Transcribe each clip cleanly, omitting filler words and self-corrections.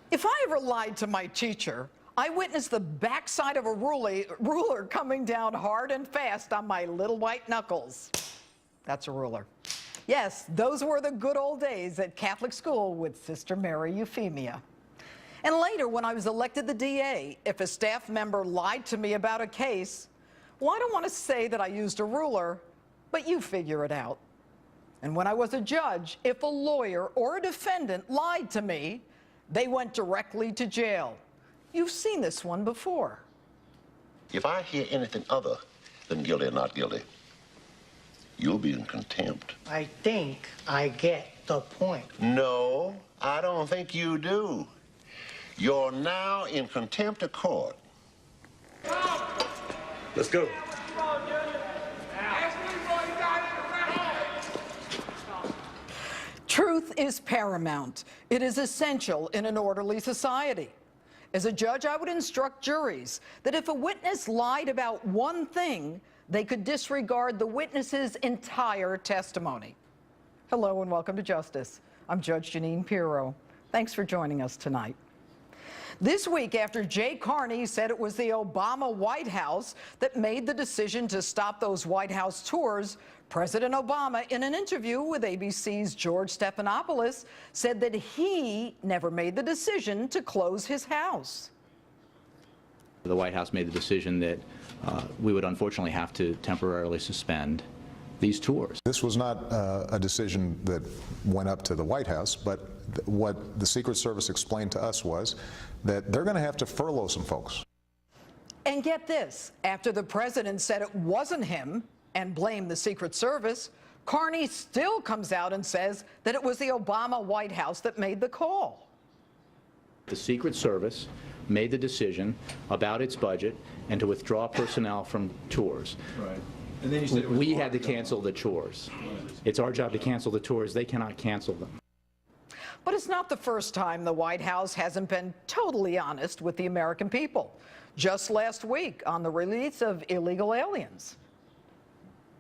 If I ever lied to my teacher, I witnessed the backside of a ruler coming down hard and fast on my little white knuckles. That's a ruler. Yes, those were the good old days at Catholic school with Sister Mary Euphemia. And later, when I was elected the DA, if a staff member lied to me about a case, well, I don't want to say that I used a ruler, but you figure it out. And when I was a judge, if a lawyer or a defendant lied to me, they went directly to jail. You've seen this one before. If I hear anything other than guilty or not guilty, you'll be in contempt. I think I get the point. No, I don't think you do. You're now in contempt of court. Let's go. Truth is paramount. It is essential in an orderly society. As a judge, I would instruct juries that if a witness lied about one thing, they could disregard the witness's entire testimony. Hello and welcome to Justice. I'm Judge Jeanine Pirro. Thanks for joining us tonight. This week, after Jay Carney said it was the Obama White House that made the decision to stop those White House tours, President Obama, in an interview with ABC's George Stephanopoulos, said that he never made the decision to close his house. The White House made the decision that we would unfortunately have to temporarily suspend these tours. This was not a decision that went up to the White House, but what the Secret Service explained to us was that they're going to have to furlough some folks. And get this, after the president said it wasn't him and blamed the Secret Service, Carney still comes out and says that it was the Obama White House that made the call. The Secret Service made the decision about its budget and to withdraw personnel from tours. Right. And then you said we had to cancel the tours. It's our job to cancel the tours. They cannot cancel them. But it's not the first time the White House hasn't been totally honest with the American people. Just last week on the release of illegal aliens.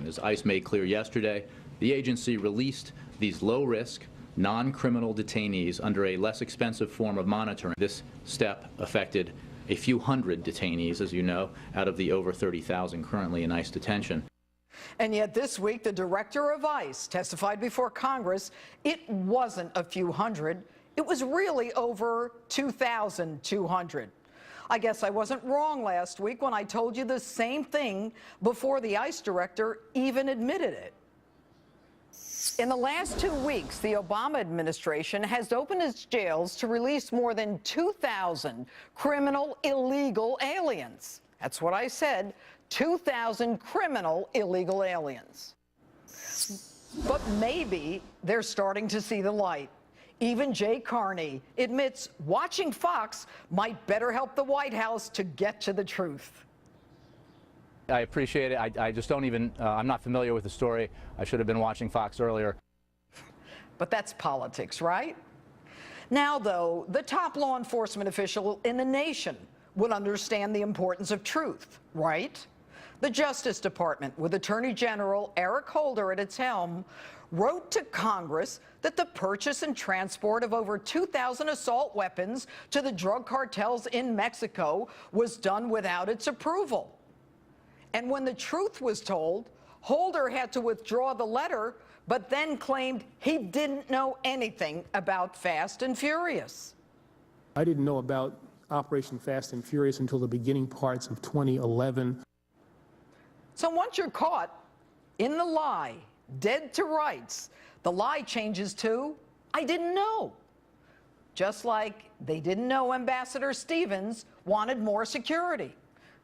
As ICE made clear yesterday, the agency released these low-risk, non-criminal detainees under a less expensive form of monitoring. This step affected a few hundred detainees, as you know, out of the over 30,000 currently in ICE detention. And yet this week, the director of ICE testified before Congress it wasn't a few hundred. It was really over 2,200. I guess I wasn't wrong last week when I told you the same thing before the ICE director even admitted it. In the last 2 weeks, the Obama administration has opened its jails to release more than 2,000 criminal illegal aliens. That's what I said, 2,000 criminal illegal aliens. But maybe they're starting to see the light. Even Jay Carney admits watching Fox might better help the White House to get to the truth. I appreciate it. I just don't even, I'm not familiar with the story. I should have been watching Fox earlier. But that's politics, right? Now, though, the top law enforcement official in the nation would understand the importance of truth, right? The Justice Department, with Attorney General Eric Holder at its helm, wrote to Congress that the purchase and transport of over 2,000 assault weapons to the drug cartels in Mexico was done without its approval. And when the truth was told, Holder had to withdraw the letter, but then claimed he didn't know anything about Fast and Furious. I didn't know about Operation Fast and Furious until the beginning parts of 2011. So once you're caught in the lie, dead to rights, the lie changes to, I didn't know. Just like they didn't know Ambassador Stevens wanted more security.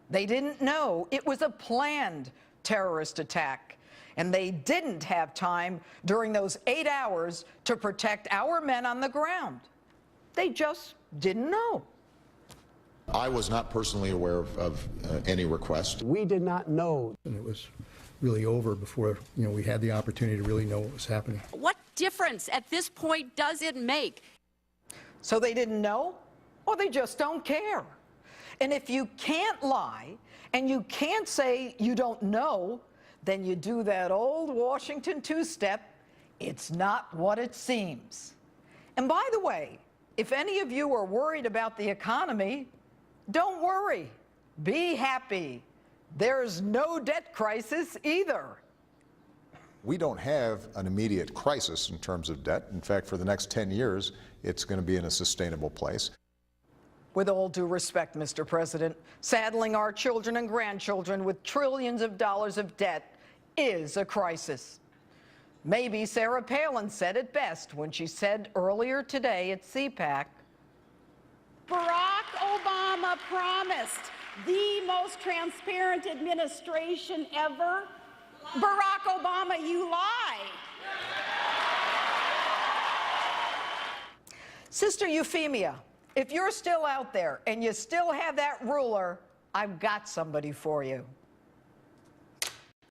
They didn't know it was a planned terrorist attack. And they didn't have time during those 8 hours to protect our men on the ground. They just didn't know. I was not personally aware of any request. We did not know. And it was really over before, we had the opportunity to really know what was happening. What difference at this point does it make? So they didn't know, or they just don't care. And if you can't lie and you can't say you don't know, then you do that old Washington two-step, it's not what it seems. And by the way, If any of you are worried about the economy, don't worry. Be happy. There's no debt crisis either. We don't have an immediate crisis in terms of debt. In fact, for the next 10 years, it's going to be in a sustainable place. With all due respect, Mr. President, saddling our children and grandchildren with trillions of dollars of debt is a crisis. Maybe Sarah Palin said it best when she said earlier today at CPAC, Barack Obama promised the most transparent administration ever. Barack Obama, you lie. Sister Euphemia, if you're still out there and you still have that ruler, I've got somebody for you.